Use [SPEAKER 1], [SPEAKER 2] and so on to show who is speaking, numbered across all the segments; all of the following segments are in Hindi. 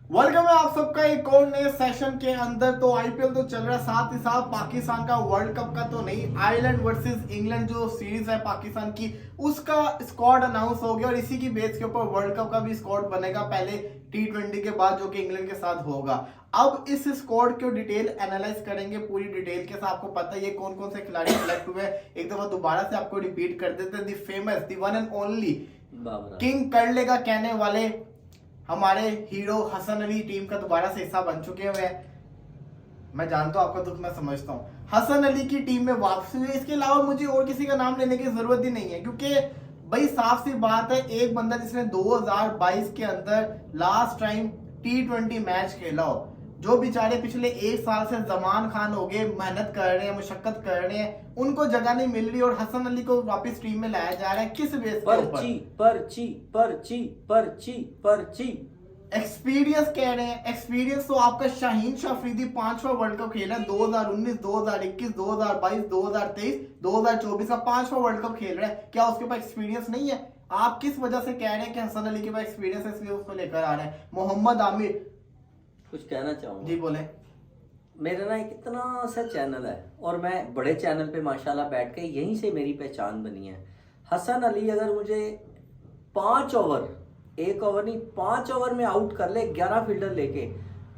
[SPEAKER 1] वेलकम है आप सबका एक और नए सेशन के अंदर। तो आईपीएल तो चल रहा है, साथ ही साथ पाकिस्तान का वर्ल्ड कप का तो नहीं, आयरलैंड वर्सेस इंग्लैंड जो सीरीज है पाकिस्तान की, उसका स्क्वाड अनाउंस हो गया और इसी की बेस के ऊपर वर्ल्ड कप का भी स्क्वाड बनेगा पहले T20 के बाद, जो कि इंग्लैंड के साथ होगा। अब इस स्क्वाड को डिटेल एनालाइज करेंगे पूरी डिटेल के साथ। आपको पता है ये कौन कौन से खिलाड़ी सिलेक्ट हुए हैं, एक दफा दोबारा से आपको रिपीट कर देते हैं। The famous, the one and only king कर लेगा कहने वाले हमारे हीरो हसन अली टीम का दोबारा से हिस्सा बन चुके हुए हैं। मैं जानता हूं आपका दुख, मैं समझता हूं। हसन अली की टीम में वापसी हुई। इसके अलावा मुझे और किसी का नाम लेने की जरूरत ही नहीं है, क्योंकि भाई साफ सी बात है, एक बंदा जिसने 2022 के अंदर लास्ट टाइम T20 मैच खेला हो, जो बेचारे पिछले एक साल से जमान खान हो गए, मेहनत कर रहे हैं, मुशक्कत कर रहे हैं, उनको जगह नहीं मिल रही और हसन अली को वापस टीम में लाया जा रहा है। किस बेस के ऊपर?
[SPEAKER 2] पर्ची
[SPEAKER 1] एक्सपीरियंस कह रहे हैं। एक्सपीरियंस तो आपका शाहीन शाह अफरीदी 5वां वर्ल्ड कप खेला, 2019, 2021, 2022, 2023, 2024 का 5वां वर्ल्ड कप खेल रहा है। क्या उसके पास एक्सपीरियंस नहीं है? आप किस वजह से कह रहे हैं कि हसन अली के पास एक्सपीरियंस है इसलिए उसको लेकर आ रहे हैं? मोहम्मद आमिर
[SPEAKER 2] कुछ कहना चाहूंगा
[SPEAKER 1] जी, बोले।
[SPEAKER 2] मेरा ना एक इतना सा चैनल है और मैं बड़े चैनल पे माशाल्लाह बैठ के यहीं से मेरी पहचान बनी है। हसन अली अगर मुझे 5 ओवर, 1 ओवर नहीं 5 ओवर में आउट कर ले 11 फील्डर लेके,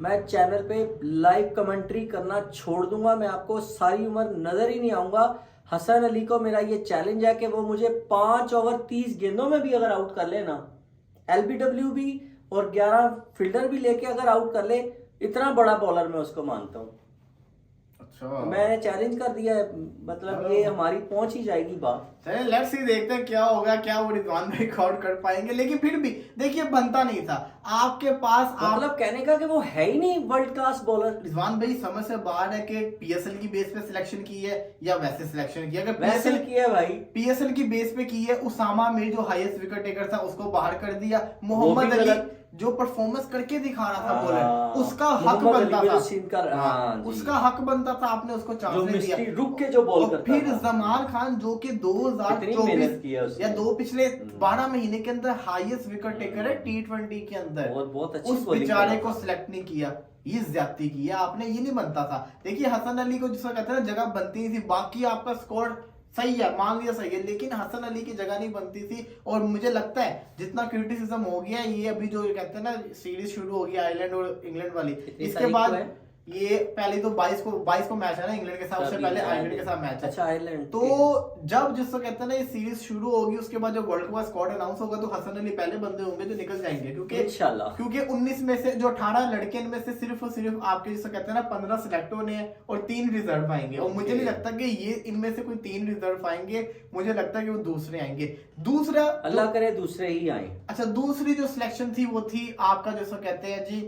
[SPEAKER 2] मैं चैनल पे लाइव कमेंट्री करना छोड़ दूंगा। मैं आपको सारी उम्र नजर ही नहीं आऊंगा। हसन अली को मेरा ये चैलेंज है कि वो मुझे 5 ओवर 30 गेंदों में भी अगर आउट कर ले ना, LBW भी और 11 फील्डर भी लेके अगर आउट कर ले, इतना बड़ा बॉलर मैं उसको मानता हूँ।
[SPEAKER 1] अच्छा,
[SPEAKER 2] मैंने चैलेंज कर दिया है, मतलब ये हमारी पहुंच ही जाएगी बात।
[SPEAKER 1] चलिए लेट्स सी, देखते हैं क्या होगा, क्या वो रिजवान भाई रिकॉर्ड कर पाएंगे। लेकिन फिर भी देखिए, बनता नहीं था आपके पास।
[SPEAKER 2] मतलब कहने का कि वो है ही नहीं वर्ल्ड क्लास बॉलर।
[SPEAKER 1] रिजवान भाई समझ से बाहर है कि PSL की बेस पे सिलेक्शन की है या वैसे सिलेक्शन किया। अगर
[SPEAKER 2] वैसे
[SPEAKER 1] PSL
[SPEAKER 2] की है भाई,
[SPEAKER 1] PSL की बेस पे की है, उसामा मीर जो हाईएस्ट विकेट टेकर था उसको बाहर कर दिया। मोहम्मद अली जो परफॉर्मेंस करके दिखा रहा था बॉलर, उसका हक बनता था, उसका हक बनता था, आपने उसको चांस नहीं दिया।
[SPEAKER 2] रुक के जो बॉल करता
[SPEAKER 1] फिर
[SPEAKER 2] था।
[SPEAKER 1] जमान खान जो कि 2024 या दो पिछले 12 महीने के अंदर हाईएस्ट विकेट टेकर है T20 के अंदर,
[SPEAKER 2] बहुत अच्छी
[SPEAKER 1] उस बेचारे को सिलेक्ट नहीं किया। ये ज्यादती की है आपने, ये नहीं बनता था। देखिए हसन अली को जिसको कहते हैं ना, जगह बनती नहीं थी। बाकी आपका स्कोर सही है, मान लिया सही है, लेकिन हसन अली की जगह नहीं बनती थी। और मुझे लगता है जितना क्रिटिसिज्म हो गया, ये अभी जो कहते हैं ना सीरीज शुरू होगी आयरलैंड और इंग्लैंड वाली, इसके बाद ये पहले तो 22 को मैच है ना इंग्लैंड के साथ, उससे पहले आयरलैंड के साथ मैच है।
[SPEAKER 2] अच्छा, आयरलैंड।
[SPEAKER 1] तो जब जिसको कहते हैं ना ये सीरीज शुरू होगी, उसके बाद जब वर्ल्ड कप का स्क्वाड अनाउंस होगा, तो हसन अली पहले बंदे होंगे जो निकल जाएंगे, क्योंकि 19 में से जो 18 लड़के में से सिर्फ और सिर्फ आपके जिसको कहते हैं ना 15 सिलेक्ट होने हैं और 3 रिजर्व आएंगे। और मुझे नहीं लगता कि ये इनमें से कोई 3 रिजर्व आएंगे, मुझे लगता है कि वो दूसरे आएंगे। दूसरा,
[SPEAKER 2] अल्लाह करे दूसरे ही आए।
[SPEAKER 1] अच्छा, दूसरी जो सिलेक्शन थी वो थी आपका जिसको कहते हैं जी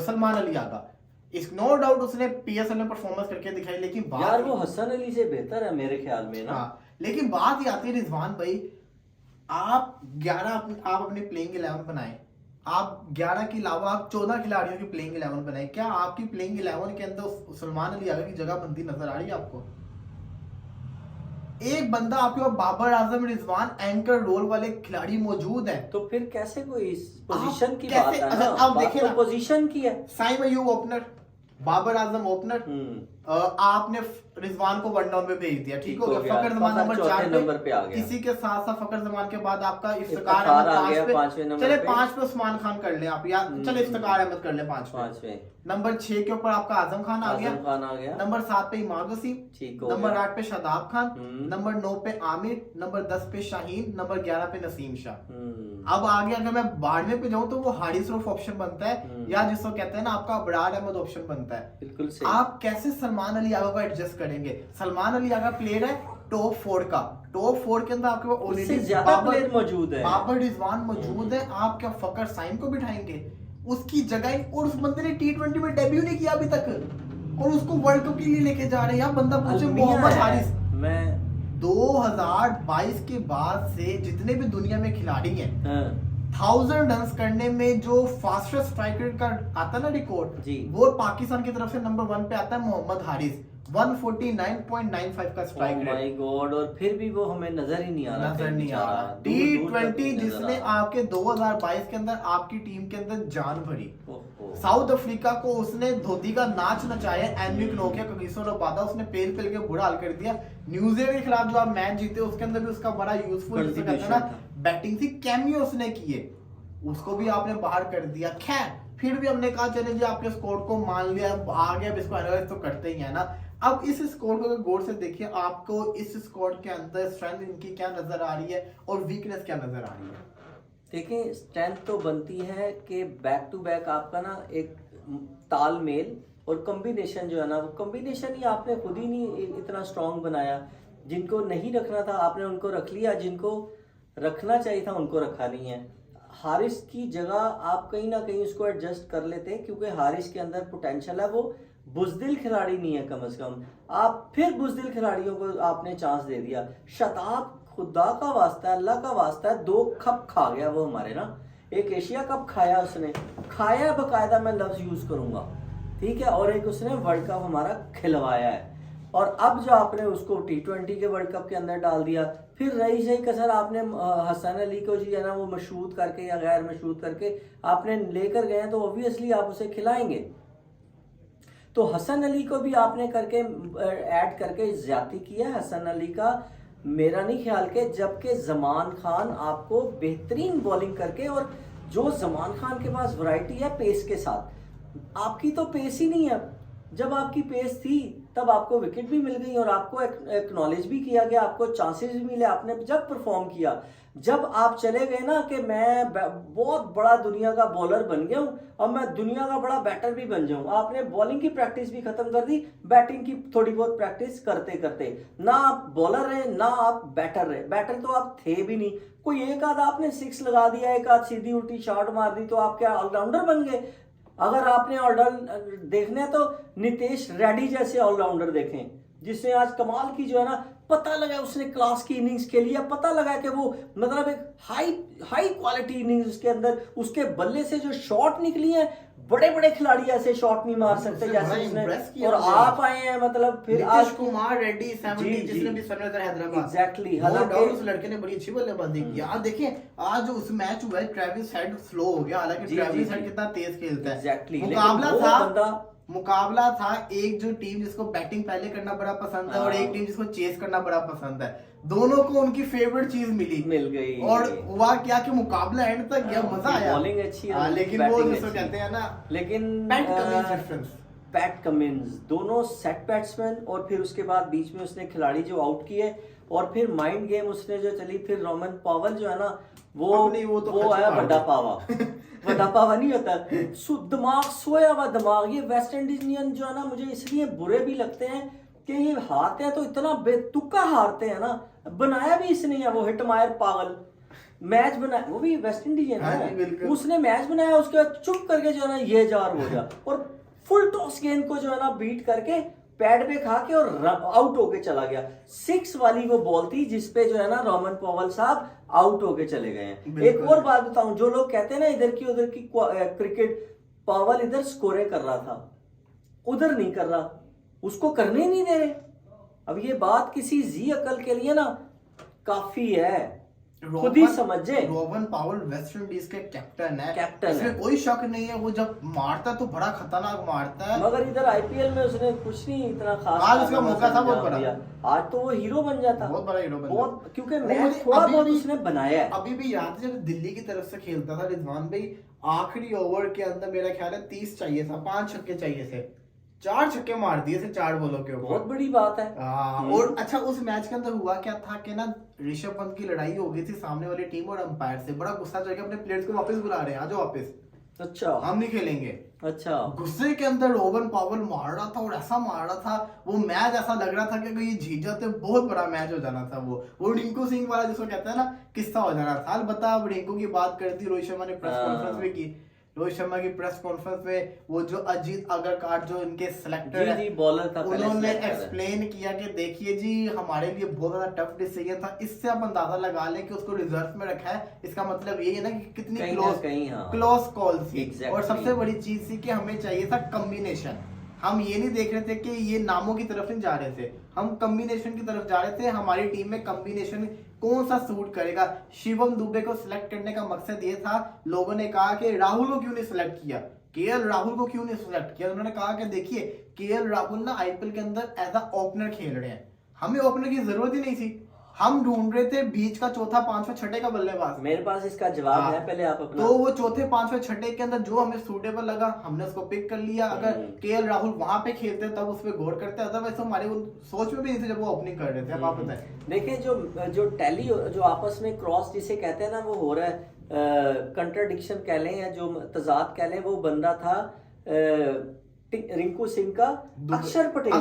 [SPEAKER 1] सलमान अली आगा। इस नो डाउट उसने PSL में परफॉर्मेंस करके दिखाई, लेकिन
[SPEAKER 2] यार वो हसन अली से बेहतर है मेरे ख्याल में ना।
[SPEAKER 1] लेकिन बात ये आती है रिजवान भाई, आप 11 आप अपनी प्लेइंग 11 बनाए, आप 11 के अलावा आप 14 खिलाड़ियों की प्लेइंग 11 बनाए। क्या आपकी प्लेइंग 11 के अंदर सलमान अली आगा की जगह बनती नजर आ रही है आपको? एक बंदा आपके पास बाबर आजम, रिजवान एंकर रोल वाले खिलाड़ी मौजूद हैं,
[SPEAKER 2] तो फिर कैसे कोई इस पोजीशन की
[SPEAKER 1] कैसे,
[SPEAKER 2] बात है
[SPEAKER 1] अच्छा,
[SPEAKER 2] ना?
[SPEAKER 1] आप देखिए ना,
[SPEAKER 2] पोजीशन की है।
[SPEAKER 1] साइम अयूब ओपनर, बाबर आजम ओपनर, आपने रिजवान को 1 डाउन पे भेज दिया, ठीक हो गया। फकर जमान नंबर 4
[SPEAKER 2] पे आ गया।
[SPEAKER 1] इसी के साथ साथ फकर जमान के बाद आपका इफ्तिकार अहमद 5 पे, चले 5 पे उस्मान खान कर ले आप, या चले इफ्तिकार अहमद कर ले 5 पे। नंबर 6 के ऊपर आपका आजम खान आ गया। नंबर 7 पे इमाद वसीम, नंबर 8 पे शादाब खान, नंबर 9 पे आमिर, नंबर 10 पे शाहीन, नंबर 11 पे नसीम शाह। अब आगे अगर मैं बारहवें पे जाऊं तो वो हारिस रऊफ ऑप्शन बनता है, या जिसको कहते हैं ना आपका अबरार अहमद ऑप्शन बनता है।
[SPEAKER 2] बिल्कुल सही।
[SPEAKER 1] आप कैसे सलमान अली आगा को एडजस्ट करेंगे? सलमान अली आगा प्लेयर है टॉप 4 का, टॉप 4 के अंदर आपके पास ऑलरेडी
[SPEAKER 2] ज्यादा प्लेयर मौजूद है,
[SPEAKER 1] बाबर रिजवान मौजूद है। आप क्या फकर साइम को बिठाएंगे उसकी जगह? और उस बंदे ने T20 में डेब्यू नहीं किया अभी तक, और उसको वर्ल्ड कप के लिए लेके जा रहे हैं। यहाँ बंदा पूछे मोहम्मद हारिस, मैं 2022 के बाद से जितने भी दुनिया में खिलाड़ी हैं, 1000 रन करने में जो फास्टेस्ट स्ट्राइक रेट का आता है ना रिकॉर्ड,
[SPEAKER 2] जी।
[SPEAKER 1] वो पाकिस्तान की तरफ से नंबर 1 पे आता है मोहम्मद हारिस, 149.95 का strike
[SPEAKER 2] oh
[SPEAKER 1] rate.
[SPEAKER 2] My God, और फिर भी वो हमें नजर ही नहीं आ रहा,
[SPEAKER 1] नजर नहीं आ रहा।
[SPEAKER 2] दूर-दूर तक
[SPEAKER 1] T20
[SPEAKER 2] नहीं नजर
[SPEAKER 1] जिसने
[SPEAKER 2] आ रहा।
[SPEAKER 1] आपके 2022 के अंदर आपकी टीम के अंदर जान भरी,
[SPEAKER 2] ओहो।
[SPEAKER 1] साउथ अफ्रीका को उसने धोती का नाच नचाया, एनरिक नोकिया कगिसो रबादा उसने पेल पेल के बुरा हाल कर दिया। न्यूजीलैंड के खिलाफ जो आप मैच जीते उसके अंदर भी उसका बड़ा यूजफुल जिसे कहते हैं ना बैटिंग थी, कैमियो उसने किए, उसको भी आपने बाहर कर दिया। खैर फिर भी हमने कहा चले जी आपके स्कोर को मान लिया, आ गया, अब इसको एनालाइज तो करते ही है ना। अब इस स्कोर को अगर गौर से देखिए, आपको इस स्कोर के अंदर स्ट्रेंथ इनकी क्या नजर आ रही है और वीकनेस क्या नजर आ रही है?
[SPEAKER 2] देखिए स्ट्रेंथ तो बनती है कि बैक टू बैक आपका ना एक तालमेल और कॉम्बिनेशन जो है ना, वो कॉम्बिनेशन ही आपने खुद ही नहीं इतना स्ट्रांग बनाया। जिनको नहीं रखना था आपने उनको रख लिया, जिनको रखना चाहिए था उनको रखा नहीं है। हारिस की जगह आप कहीं ना कहीं उसको एडजस्ट कर लेते, क्योंकि हारिस के अंदर पोटेंशियल है, वो बुजदिल खिलाड़ी नहीं है कम से कम। आप फिर बुजदिल खिलाड़ियों को आपने चांस दे दिया। शताब खुदा का वास्ता है, अल्लाह का वास्ता है, 2 कप खा गया वो हमारे ना, एक एशिया कप खाया उसने, खाया बकायदा, मैं लफ्ज यूज करूंगा, ठीक है, और एक उसने वर्ल्ड कप हमारा खिलवाया है। और अब जो आपने उसको T20 के वर्ल्ड कप के अंदर डाल दिया, फिर रही सही कसर आपने हसन अली को जी है ना वो मशरूत करके या गैर मशरूत करके आपने लेकर गए हैं, तो ऑब्वियसली आप उसे खिलाएंगे। तो हसन अली को भी आपने करके ऐड करके ज्यादती किया। हसन अली का मेरा नहीं ख्याल के, जबकि जमान खान आपको बेहतरीन बॉलिंग करके, और जो जमान खान के पास वैरायटी है पेस के साथ, आपकी तो पेस ही नहीं है। जब आपकी पेस थी तब आपको विकेट भी मिल गई और आपको एक्नॉलेज भी किया गया, आपको चांसेस भी मिले, आपने जब परफॉर्म किया। जब आप चले गए ना कि मैं बहुत बड़ा दुनिया का बॉलर बन गया हूं और मैं दुनिया का बड़ा बैटर भी बन जाऊं, आपने बॉलिंग की प्रैक्टिस भी खत्म कर दी, बैटिंग की थोड़ी बहुत प्रैक्टिस करते करते ना आप बॉलर रहे ना आप बैटर रहे। बैटर तो आप थे भी नहीं, कोई एक आध आपने 6 लगा दिया, एक आध सीधी उल्टी शॉट मार दी, तो आप क्या ऑलराउंडर बन गए? अगर आपने ऑलराउंडर देखने हैं तो नितेश रेड्डी जैसे ऑलराउंडर देखें, जिसने आज कमाल की जो है ना, पता लगा उसने क्लास की इनिंग्स खेली है, पता लगा कि वो मतलब एक हाई क्वालिटी इनिंग्स उसके अंदर, उसके बल्ले से जो शॉट निकली है, बड़े बड़े खिलाड़ी ऐसे शॉट नहीं मार सकते जैसे उसने, और आप आए हैं मतलब फिर
[SPEAKER 1] नीतीश कुमार रेड्डी 70
[SPEAKER 2] जी,
[SPEAKER 1] जिसने भी सनराइजर हैदराबाद,
[SPEAKER 2] एग्जैक्टली,
[SPEAKER 1] हालांकि उस लड़के ने बड़ी अच्छी बल्लेबाजी की। आज देखिए आज उस मैच हुआ है, ट्रेविस हेड स्लो हो गया, हालांकि ट्रेविस हेड कितना तेज खेलता है।
[SPEAKER 2] एग्जैक्टली,
[SPEAKER 1] मुकाबला था एक जो टीम जिसको बैटिंग पहले करना बड़ा पसंद है और एक टीम जिसको चेस करना बड़ा पसंद है, दोनों को उनकी फेवरेट चीज मिल गई और हुआ क्या कि मुकाबला एंड तक गया, मजा आया,
[SPEAKER 2] बॉलिंग अच्छी है,
[SPEAKER 1] लेकिन वो जिसको कहते हैं ना,
[SPEAKER 2] लेकिन पैट कमिंस दोनों सेट बैट्समैन, और फिर उसके बाद बीच में उसने खिलाड़ी जो आउट किए, और फिर माइंड गेम उसने जो चली, फिर रोमन पावल जो है ना वो आया बड़ा पावा बड़ा पावा नहीं होता, दिमाग सोया हुआ दिमाग। ये वेस्ट इंडीजियन जो है ना, मुझे इसलिए बुरे भी लगते हैं कि ये हारते हैं तो इतना बेतुका हारते हैं ना। बनाया भी इसने है वो हिटमायर पागल, मैच बनाया वो भी वेस्ट इंडीजियन है, उसने मैच बनाया, उसके बाद चुप करके जो है ना ये जार हो जा, और फुल टॉस गेंद को जो है ना बीट करके पैड पे खा के और आउट होके चला गया। 6 वाली वो बॉल थी जिसपे जो है ना रोमन पॉवल साहब आउट होके चले गए हैं। एक और बात बताऊं, जो लोग कहते हैं ना इधर की उधर की क्रिकेट, पावल इधर स्कोरे कर रहा था, उधर नहीं कर रहा, उसको करने नहीं दे रहे। अब ये बात किसी जी अकल के लिए ना काफी है, खुद ही समझे।
[SPEAKER 1] रोमन पावल वेस्ट इंडीज के कैप्टन है,
[SPEAKER 2] इसमें
[SPEAKER 1] कोई शक नहीं है, वो जब मारता है तो बड़ा खतरनाक मारता है,
[SPEAKER 2] मगर इधर आईपीएल में उसने कुछ नहीं इतना खास,
[SPEAKER 1] आज उसका मौका था बहुत बड़ा,
[SPEAKER 2] आज तो वो हीरो बन जाता,
[SPEAKER 1] बहुत बड़ा हीरो बन
[SPEAKER 2] जाता, क्योंकि मैच थोड़ा बहुत उसने बनाया है।
[SPEAKER 1] अभी भी याद है जब दिल्ली की तरफ से खेलता था रिजवान भाई, आखिरी ओवर के अंदर मेरा ख्याल है 30 चाहिए था, 5 छक्के चाहिए थे, 4 छक्के मार दिए थे 4 बॉलों के ऊपर,
[SPEAKER 2] बहुत बड़ी बात है।
[SPEAKER 1] और अच्छा उस मैच के अंदर हुआ क्या था कि ना ऋषभ पंत की लड़ाई हो गई थी सामने वाली टीम और अंपायर से, बड़ा गुस्सा चढ़ के अपने प्लेयर्स को वापस बुला रहे हैं, आ जाओ वापस, अच्छा हम नहीं खेलेंगे। अच्छा गुस्से के अंदर रोमन पावल मार रहा था और ऐसा मार रहा था, वो मैच ऐसा लग रहा था कि ये जीत जाते बहुत बड़ा मैच हो जाना था। वो रिंकू सिंह वाला जिसको कहते हैं ना किस्सा हो जाना था। अलबत्ता अब रिंकू की बात करती, रोहित शर्मा ने प्रेस कॉन्फ्रेंस भी की, रोहित शर्मा की प्रेस कॉन्फ्रेंस में वो जो अजीत अग्रकार जो इनके सिलेक्टर
[SPEAKER 2] जी बॉलर था, पहले
[SPEAKER 1] उन्होंने
[SPEAKER 2] select करा।
[SPEAKER 1] एक्सप्लेन किया कि देखिए जी हमारे लिए बहुत ज्यादा टफ डिसीजन था, इससे आप अंदाजा लगा लें कि उसको रिजर्व में रखा है, इसका मतलब यही है ना कि कितनी
[SPEAKER 2] कहीं ना कहीं, हाँ।
[SPEAKER 1] क्लोज कॉल थी।
[SPEAKER 2] Exactly।
[SPEAKER 1] और सबसे बड़ी चीज थी कि हमें चाहिए था कॉम्बिनेशन। हम ये नहीं देख रहे थे कि ये नामों की तरफ नहीं जा रहे थे, हम कॉम्बिनेशन की तरफ जा रहे थे। हमारी टीम में कॉम्बिनेशन कौन सा सूट करेगा। शिवम दुबे को सिलेक्ट करने का मकसद ये था, लोगों ने कहा कि राहुल को क्यों नहीं सिलेक्ट किया, केएल राहुल को क्यों नहीं सिलेक्ट किया। उन्होंने कहा कि देखिए केएल राहुल ना आईपीएल के अंदर एज अ ओपनर खेल रहे हैं, हमें ओपनर की जरूरत ही नहीं थी, हम ढूंढ रहे थे बीच का चौथा पांचवा छठे का बल्लेबाज।
[SPEAKER 2] मेरे पास इसका जवाब
[SPEAKER 1] हाँ।
[SPEAKER 2] है, पहले आप अपना।
[SPEAKER 1] तो वो चौथे पांचवे छठे के अंदर जो हमें सूटेबल लगा हमने उसको पिक कर लिया। अगर केएल राहुल वहां पे खेलते तब उस पर गौर करते, अदरवाइज तो हमारे वो सोच में भी नहीं थे जब वो ओपनिंग कर रहे थे। अब आप बताएं।
[SPEAKER 2] देखिए जो टैली जो आपस में क्रॉस जिसे कहते हैं ना, वो हो रहा है, कंट्राडिक्शन कह लें या जो तजाद कह लें, वो बंदा था रिंकू सिंह का अक्षर पटेल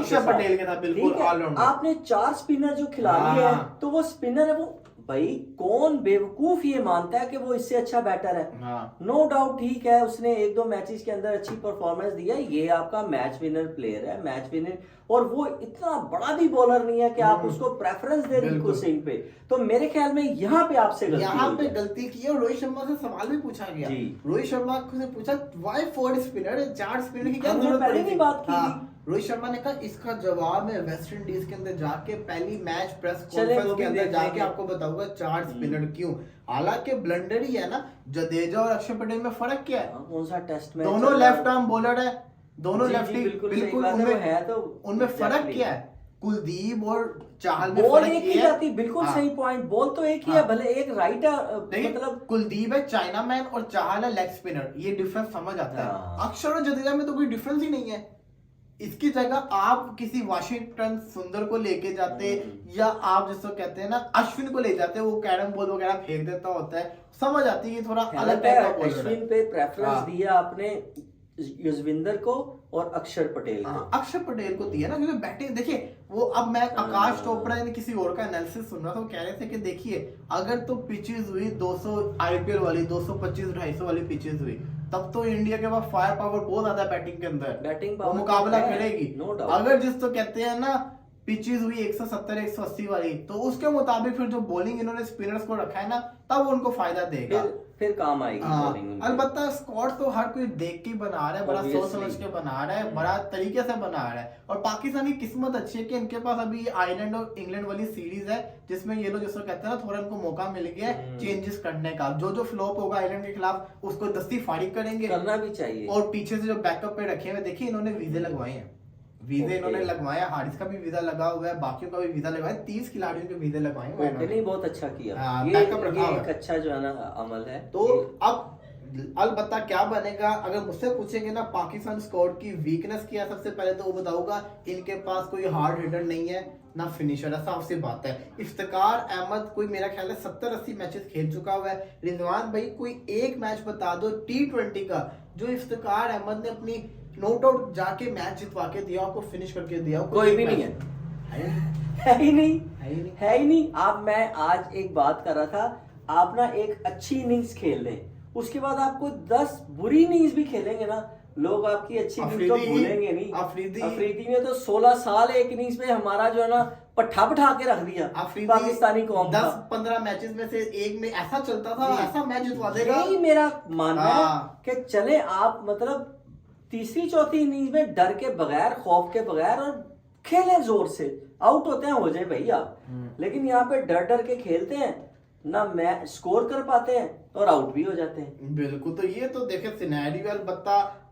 [SPEAKER 1] के साथ बिल्कुल
[SPEAKER 2] ठीक है?
[SPEAKER 1] ऑलराउंडर।
[SPEAKER 2] आपने 4 स्पिनर जो खिला लिए
[SPEAKER 1] हाँ।
[SPEAKER 2] हैं, तो वो स्पिनर है, वो भाई कौन बेवकूफ ये मानता है कि वो इससे अच्छा बैटर है।
[SPEAKER 1] हाँ।
[SPEAKER 2] नो डाउट ठीक है, उसने 1-2 मैचेस के अंदर अच्छी परफॉर्मेंस दी है, ये आपका मैच विनर प्लेयर है, मैच विनर, और वो इतना बड़ा भी बॉलर नहीं है कि आप उसको प्रेफरेंस दे रिंकू सिंह पे। तो मेरे ख्याल में यहाँ पे आपसे
[SPEAKER 1] गलती की है। और रोहित शर्मा से सवाल भी पूछा गया, रोहित शर्मा से पूछा व्हाई 4 स्पिनर, 4 स्पिनर की क्या जरूरत
[SPEAKER 2] पहले नहीं बात की थी।
[SPEAKER 1] रोहित शर्मा ने कहा इसका जवाब मैं वेस्ट इंडीज के अंदर जाके पहली मैच प्रेस कॉन्फ्रेंस के अंदर जाके आपको बताऊंगा 4 स्पिनर क्यों। हालांकि ब्लंडर ही है ना, जडेजा और अक्षर पटेल में फर्क क्या है,
[SPEAKER 2] कौन सा टेस्ट में
[SPEAKER 1] दोनों लेफ्ट आर्म बॉलर है, दोनों लेफ्टी,
[SPEAKER 2] बिल्कुल
[SPEAKER 1] उनमें फर्क क्या है। कुलदीप और चाहल में
[SPEAKER 2] बॉल
[SPEAKER 1] फर्क
[SPEAKER 2] एक
[SPEAKER 1] ये
[SPEAKER 2] ही
[SPEAKER 1] है।
[SPEAKER 2] जाती, बिल्कुल
[SPEAKER 1] हाँ।
[SPEAKER 2] सही पॉइंट, बॉल तो एक ही है, भले एक राइट है, मतलब
[SPEAKER 1] कुलदीप है चाइना मैन और चाहल है लेग स्पिनर, ये डिफरेंस समझ आता है। अक्षर और जडेजा में तो कोई डिफरेंस ही नहीं है। इसकी जगह आप किसी वाशिंगटन सुंदर को लेके जाते, या आप जिसको कहते हैं ना अश्विन को ले जाते, वो कैरम बॉल वगैरह फेंक देता होता है, समझ आती है थोड़ा अलग टाइप का बॉलर है।
[SPEAKER 2] अश्विन पे प्रेफरेंस दिया आपने युजविंदर को और अक्षर पटेल को।
[SPEAKER 1] अक्षर पटेल को दिया ना, क्योंकि बैटिंग देखिए वो, अब मैं आकाश चोपड़ा ने किसी और का एनालिसिस सुन रहा था, वो कह रहे थे कि देखिए अगर तो पिचेस हुई 200 आईपीएल वाली 225-250 वाली पिचेस हुई, तब तो इंडिया के पास फायर पावर बहुत ज्यादा बैटिंग के अंदर,
[SPEAKER 2] बैटिंग
[SPEAKER 1] वो मुकाबला करेगी।
[SPEAKER 2] No doubt.
[SPEAKER 1] अगर जिस तो कहते हैं ना पिचेस हुई 170-180 वाली, तो उसके मुताबिक फिर जो बॉलिंग इन्होंने स्पिनर्स को रखा है ना, तब वो उनको फायदा देगा,
[SPEAKER 2] फिर काम आएगी बॉलिंग।
[SPEAKER 1] अलबत्ता स्क्वाड तो हर कोई देख के बना रहा है, बड़ा सोच समझ के बना रहा है, बड़ा तरीके से बना रहा है। और पाकिस्तान की किस्मत अच्छी है कि इनके पास अभी आयरलैंड और इंग्लैंड वाली सीरीज है, जिसमें ये लोग जिसको कहते हैं ना थोड़ा इनको मौका मिल गया चेंजेस करने का। जो फ्लॉप होगा आयरलैंड के खिलाफ उसको दस्ती फारिग करेंगे,
[SPEAKER 2] करना भी चाहिए।
[SPEAKER 1] और पीछे से जो बैकअप पे रखे हुए, देखिए इन्होंने वीजे लगवाए हैं, वीजे इन्होंने लगवाया, हारिस का भी वीजा लगा हुआ है, बाकियों का भी वीजा लगवाया, 30 खिलाड़ियों के वीजे लगवाए हुए हैं।
[SPEAKER 2] नहीं, बहुत अच्छा किया,
[SPEAKER 1] ये
[SPEAKER 2] एक अच्छा जो है ना अमल है।
[SPEAKER 1] तो अब अलबत्ता क्या बनेगा, अगर मुझसे पूछेंगे ना पाकिस्तान स्क्वाड की वीकनेस क्या है, सबसे पहले तो वो बताऊंगा इनके पास कोई हार्ड हिटर नहीं है ना फिनिशर है, साफ सी बात है। इफ्तिकार अहमद कोई मेरा ख्याल है 70-80 मैचेस खेल चुका हुआ है। रिजवान भाई कोई एक मैच बता दो T20 का जो इफ्तिकार अहमद ने अपनी नोट आउट जाके मैच जितवा के दिया, आपको फिनिश करके दिया,
[SPEAKER 2] कोई भी नहीं है ही नहीं। आप, मैं आज एक बात कर रहा था, आप ना एक अच्छी इनिंग्स खेल लें, उसके बाद आपको 10 बुरी इनिंग्स भी खेलेंगे ना, लोग आपकी अच्छी इनिंग्स तो भूलेंगे नहीं। अफरीदी ने तो 16 साल एक इनिंग्स में हमारा जो है ना पट्ठा बिठा के रख दिया पाकिस्तानी कौम।
[SPEAKER 1] 10-15 मैचेस में से एक में ऐसा चलता था, ऐसा मैच जितवा देगा।
[SPEAKER 2] यही मेरा मानना है कि चले आप मतलब तीसरी चौथी इनिंग्स में डर के बगैर, खौफ के बगैर, और खेलें जोर से, आउट होते हैं हो जाए भाई आप। लेकिन यहाँ पे डर के खेलते हैं ना, मैच स्कोर कर पाते हैं और आउट भी हो जाते हैं।
[SPEAKER 1] बिल्कुल, तो ये तो देखे सिनेरियो। अलबत्ता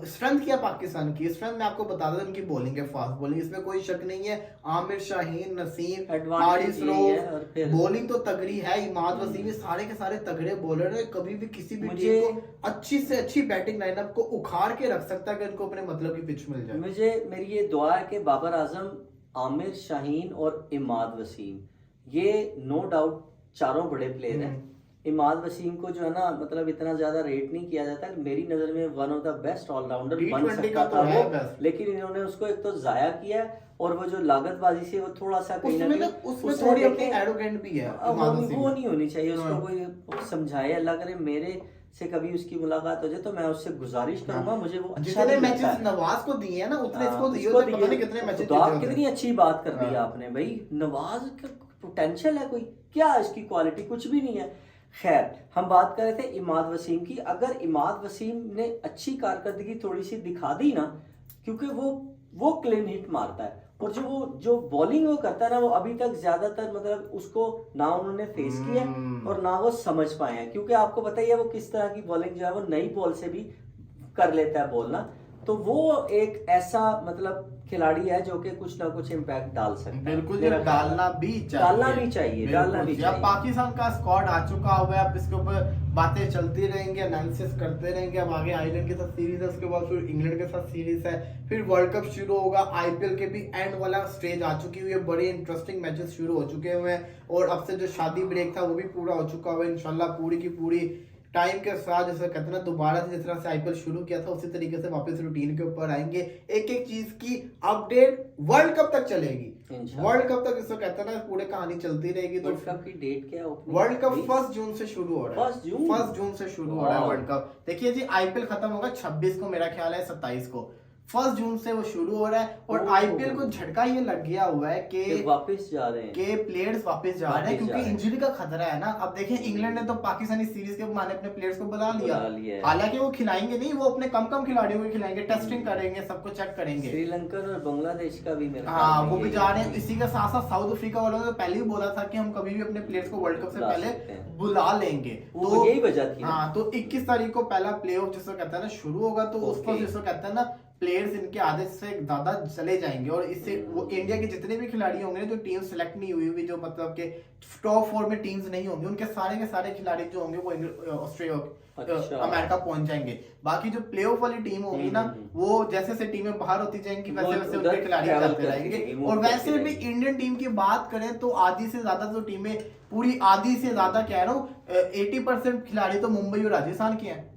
[SPEAKER 1] स्ट्रेंथ क्या पाकिस्तान की, स्ट्रेंथ मैं आपको बता दूं, इनकी बॉलिंग है, फास्ट बॉलिंग, इसमें कोई शक नहीं है। आमिर शाहीन, नसीम, हारिस रऊफ, बॉलिंग तो तगड़ी है। इमाद वसीम, सारे के सारे तगड़े बॉलर है। कभी भी किसी भी टीम को अच्छी से अच्छी बैटिंग लाइनअप को उखाड़ के रख सकता है, अगर इनको अपने मतलब की पिच मिल जाए।
[SPEAKER 2] मेरी ये दुआ है कि बाबर आजम, आमिर शाहीन और इमाद वसीम, ये नो डाउट चारों बड़े प्लेयर हैं। इमाद वसीम को जो है ना मतलब इतना ज्यादा रेट नहीं किया जाता, मेरी नजर में one of the best allrounder बन सकता था वो, लेकिन इन्होंने उसको एक तो जाया किया, और वो जो लागतबाजी से वो थोड़ा सा कहीं ना कहीं
[SPEAKER 1] उसमें थोड़ी अपनी एरोगेंट भी है।
[SPEAKER 2] वो नहीं होनी चाहिए, उसको कोई समझाए। अल्लाह करे मेरे से कभी उसकी मुलाकात हो जाए तो मैं उससे गुजारिश करूंगा, मुझे वो अच्छा
[SPEAKER 1] जितने
[SPEAKER 2] भी लगता
[SPEAKER 1] मैचेस
[SPEAKER 2] है।
[SPEAKER 1] नवाज को दिए हैं ना उतने
[SPEAKER 2] हाँ,
[SPEAKER 1] इसको दिए
[SPEAKER 2] उसको
[SPEAKER 1] होते, पता नहीं
[SPEAKER 2] दिए।
[SPEAKER 1] कितने मैचेस
[SPEAKER 2] तो आप कितनी अच्छी बात कर दी
[SPEAKER 1] हाँ।
[SPEAKER 2] आपने भाई, नवाज का पोटेंशियल है कोई, क्या इसकी क्वालिटी, कुछ भी नहीं है। खैर, हम बात कर रहे थे इमाद वसीम की। अगर इमाद वसीम ने अच्छी कारकर्दगी थोड़ी सी दिखा दी ना, क्योंकि वो क्लीन हिट मारता है, और जो बॉलिंग वो करता है ना, वो अभी तक ज्यादातर मतलब उसको ना उन्होंने फेस किया है और ना वो समझ पाए हैं, क्योंकि आपको पता ही है वो किस तरह की बॉलिंग जो है वो नई बॉल से भी कर लेता है बॉल ना। तो वो एक ऐसा मतलब खिलाड़ी है जो कि कुछ ना कुछ इम्पैक्ट डाल सकता है।
[SPEAKER 1] बिल्कुल,
[SPEAKER 2] मेरा
[SPEAKER 1] ये
[SPEAKER 2] ख्याल है।
[SPEAKER 1] डालना भी चाहिए,
[SPEAKER 2] डालना भी चाहिए, डालना भी
[SPEAKER 1] बिल्कुल। अब
[SPEAKER 2] चाहिए।
[SPEAKER 1] पाकिस्तान का स्क्वाड आ चुका हुआ है, अब इसके ऊपर बातें चलती रहेंगे, एनालिसिस करते रहेंगे। अब आगे आयरलैंड के साथ सीरीज है, उसके बाद फिर इंग्लैंड के साथ सीरीज है, फिर वर्ल्ड कप शुरू होगा, आईपीएल के भी एंड वाला स्टेज आ चुकी हुई है, बड़े इंटरेस्टिंग मैचेस शुरू हो चुके हुए हैं, और अब से जो शादी ब्रेक था वो भी पूरा हो चुका हुआ है। इंशाल्लाह पूरी की पूरी टाइम के साथ, जैसे कहते हैं ना, दोबारा से जिस तरह से आईपीएल शुरू किया था उसी तरीके से वापस रूटीन के ऊपर आएंगे। एक एक चीज की अपडेट वर्ल्ड कप तक चलेगी, वर्ल्ड कप तक इसको कहते हैं ना पूरे कहानी चलती रहेगी। तो
[SPEAKER 2] वर्ल्ड कप की डेट क्या है?
[SPEAKER 1] वर्ल्ड कप 1 जून से शुरू हो रहा है,
[SPEAKER 2] 1
[SPEAKER 1] जून से शुरू हो रहा है वर्ल्ड कप। देखिए जी, आईपीएल खत्म होगा 26 को, मेरा ख्याल है 27 को, 1 जून से वो शुरू हो रहा है। और आईपीएल को झटका ये लग गया हुआ है कि
[SPEAKER 2] वापस जा रहे हैं,
[SPEAKER 1] के प्लेयर्स वापस जा रहे हैं, क्योंकि इंजरी का खतरा है ना। अब देखिए, इंग्लैंड ने तो पाकिस्तानी सीरीज के माने अपने प्लेयर्स को बुला लिया, हालांकि वो खिलाएंगे नहीं, वो अपने कम खिलाड़ियों को खिलाएंगे, टेस्टिंग करेंगे, सबको चेक करेंगे।
[SPEAKER 2] श्रीलंका और बांग्लादेश का भी मेरा
[SPEAKER 1] हाँ, वो भी जा रहे हैं। इसी के साथ साथ साउथ अफ्रीका वालों ने तो पहले ही बोला था कि हम कभी भी अपने प्लेयर्स को वर्ल्ड कप से पहले बुला लेंगे,
[SPEAKER 2] तो यही वजह थी।
[SPEAKER 1] हाँ, तो 21 तारीख को पहला प्ले ऑफ जिसको कहते हैं ना शुरू होगा, तो उस पर जिसको कहते हैं ना प्लेयर्स इनके आधे से ज्यादा चले जाएंगे, और इससे वो इंडिया के जितने भी खिलाड़ी होंगे जो टीम सेलेक्ट नहीं हुई हुई, जो मतलब के टॉप 4 में टीम्स नहीं होंगी, उनके सारे के सारे खिलाड़ी जो होंगे वो ऑस्ट्रेलिया अमेरिका पहुंच जाएंगे। बाकी जो प्ले ऑफ वाली टीम होगी ना, वो जैसे जैसे टीमें बाहर होती जाएंगी वैसे वैसे उनके खिलाड़ी चलते रहेंगे। और वैसे भी इंडियन टीम की बात करें तो आधी से ज्यादा जो टीमें, पूरी आधी से ज्यादा कह रहा हूँ 80% खिलाड़ी तो मुंबई और राजस्थान के हैं।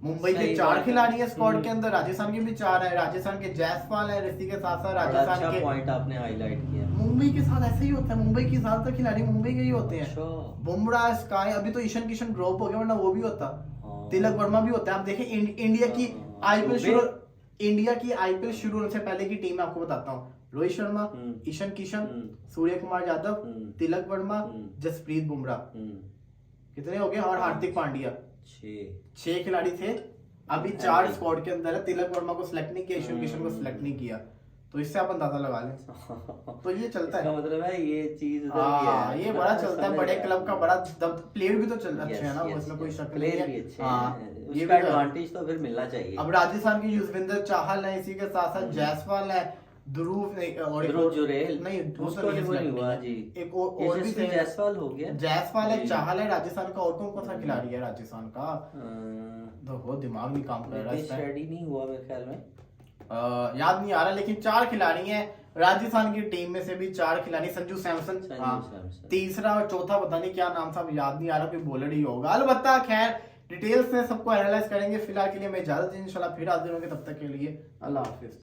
[SPEAKER 1] मुंबई के 4 खिलाड़ी है स्क्वाड के अंदर, राजस्थान के भी 4 है, राजस्थान के जायसवाल है, इसी के साथ साथ राजस्थान के
[SPEAKER 2] पॉइंट आपने हाईलाइट किया।
[SPEAKER 1] मुंबई के साथ ऐसे ही होता है, मुंबई के ज्यादातर खिलाड़ी मुंबई के ही होते हैं। बुमराह, स्काई, अभी तो ईशान किशन ड्रॉप हो गया, वरना वो भी होता, तिलक वर्मा भी होता है। आप देखें इंडिया की आईपीएल शुरू होने से पहले की टीम आपको बताता हूँ। रोहित शर्मा, ईशान किशन, सूर्य कुमार यादव, तिलक वर्मा, जसप्रीत बुमराह, कितने हो गए, और हार्दिक पांड्या, 6 खिलाड़ी थे। अभी 4 स्क्वाड के अंदर है। तिलक वर्मा को सिलेक्ट नहीं किया, ईशान किशन को सिलेक्ट नहीं किया, तो इससे आप अंदाजा लगा लें। तो ये चलता है,
[SPEAKER 2] मतलब है ये चीज
[SPEAKER 1] ये बड़ा चलता है, बड़े क्लब का बड़ा प्लेयर भी तो चल अच्छे हैं ना, उसमें कोई शक नहीं है।
[SPEAKER 2] ये भी एडवांटेज तो फिर मिलना चाहिए।
[SPEAKER 1] अब राजस्थान की युजवेंद्र चाहल है, इसी के साथ साथ जायसवाल है, ध्रुव जुरेल नहीं,
[SPEAKER 2] हुआ जी,
[SPEAKER 1] एक और भी
[SPEAKER 2] जायसवाल हो गया,
[SPEAKER 1] जायसवाल है, चाहल है राजस्थान का, और कौन सा खिलाड़ी है राजस्थान का, देखो दिमाग नहीं काम कर रहा है,
[SPEAKER 2] रेडी नहीं हुआ मेरे ख्याल में,
[SPEAKER 1] याद नहीं आ रहा, लेकिन 4 खिलाड़ी हैं राजस्थान की टीम में से भी 4 खिलाड़ी। संजू सैमसन तीसरा, और चौथा पता नहीं क्या नाम था, याद नहीं आ रहा, कोई बॉलर ही होगा। अलबत्ता खैर डिटेल से सबको एनालाइज करेंगे। फिलहाल के लिए मैं इजाजत, इंशाल्लाह फिर हाजिर होंगे, तब तक के लिए अल्लाह हाफिज।